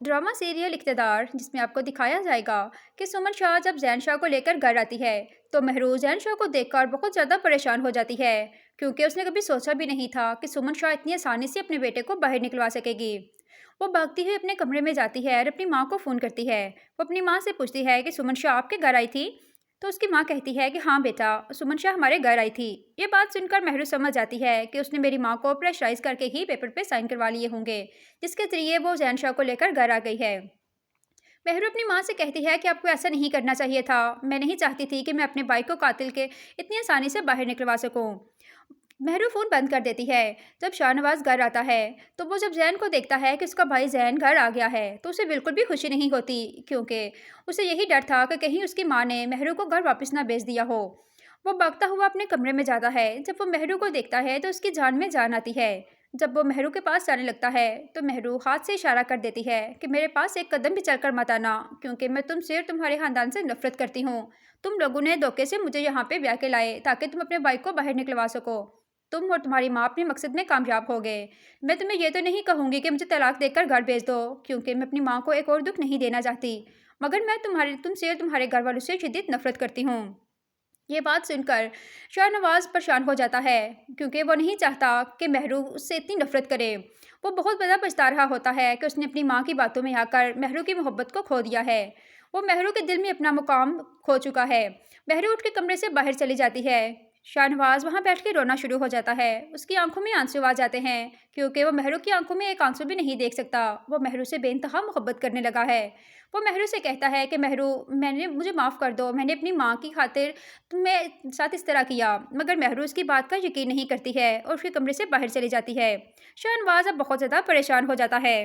Drama serial इक़्तिदार जिसमें आपको दिखाया जाएगा कि सुमन शाह जब ज़ैन शाह को लेकर घर आती है तो महरूज ज़ैन शाह को देखकर बहुत ज़्यादा परेशान हो जाती है क्योंकि उसने कभी सोचा भी नहीं था कि सुमन शाह इतनी आसानी से अपने बेटे को बाहर निकलवा सकेगी। वो भागती हुई अपने कमरे में जाती है और अपनी माँ को फ़ोन करती है। वो अपनी माँ से पूछती है कि सुमन शाह आपके घर आई थी। तो उसकी माँ कहती है कि हाँ बेटा, सुमन शाह हमारे घर आई थी। ये बात सुनकर महरूज समझ जाती है कि उसने मेरी माँ को प्रेशराइज करके ही पेपर पे साइन करवा लिए होंगे, जिसके जरिए वो जैन शाह को लेकर घर आ गई है। मेहरू अपनी माँ से कहती है कि आपको ऐसा नहीं करना चाहिए था। मैं नहीं चाहती थी कि मैं अपने भाई को कातिल के इतनी आसानी से बाहर निकलवा सकूं। मेहरू फ़ोन बंद कर देती है। जब शाहनवाज़ घर आता है तो वो जब जैन को देखता है कि उसका भाई जैन घर आ गया है तो उसे बिल्कुल भी खुशी नहीं होती, क्योंकि उसे यही डर था कि कहीं उसकी माँ ने मेहरू को घर वापस ना भेज दिया हो। वो भागता हुआ अपने कमरे में जाता है। जब वो मेहरू को देखता है तो उसकी जान में जान आती है। जब वो मेहरू के पास जाने लगता है तो मेहरू हाथ से इशारा कर देती है कि मेरे पास एक कदम भी चलकर मत आना, क्योंकि मैं तुमसे और तुम्हारे खानदान से नफरत करती हूँ। तुम लोगों ने धोखे से मुझे यहाँ पे ब्याह के लाए ताकि तुम अपने भाई को बाहर निकलवा सको। तुम और तुम्हारी माँ अपने मकसद में कामयाब हो गए। मैं तुम्हें ये तो नहीं कहूँगी कि मुझे तलाक देकर घर भेज दो, क्योंकि मैं अपनी माँ को एक और दुख नहीं देना चाहती, मगर मैं तुमसे और तुम्हारे घर वालों से शिद्दत नफरत करती हूँ। ये बात सुनकर शाहनवाज़ परेशान हो जाता है, क्योंकि वो नहीं चाहता कि महरू उससे इतनी नफ़रत करे। वो बहुत ज़्यादा पछता रहा होता है कि उसने अपनी माँ की बातों में आकर महरू की मोहब्बत को खो दिया है। वो महरू के दिल में अपना मुकाम खो चुका है। महरू उठ के कमरे से बाहर चली जाती है। शाहनवाज़ वहाँ बैठ के रोना शुरू हो जाता है। उसकी आंखों में आंसू आ जाते हैं, क्योंकि वो महरू की आंखों में एक आंसू भी नहीं देख सकता। वो महरू से बेइंतहा मोहब्बत करने लगा है। वो महरू से कहता है कि महरू, मैंने मुझे माफ़ कर दो, मैंने अपनी माँ की खातिर तुम्हें साथ इस तरह किया। मगर महरू उसकी बात का यकीन नहीं करती है और फिर कमरे से बाहर चली जाती है। शाहनवाज़ अब बहुत ज़्यादा परेशान हो जाता है।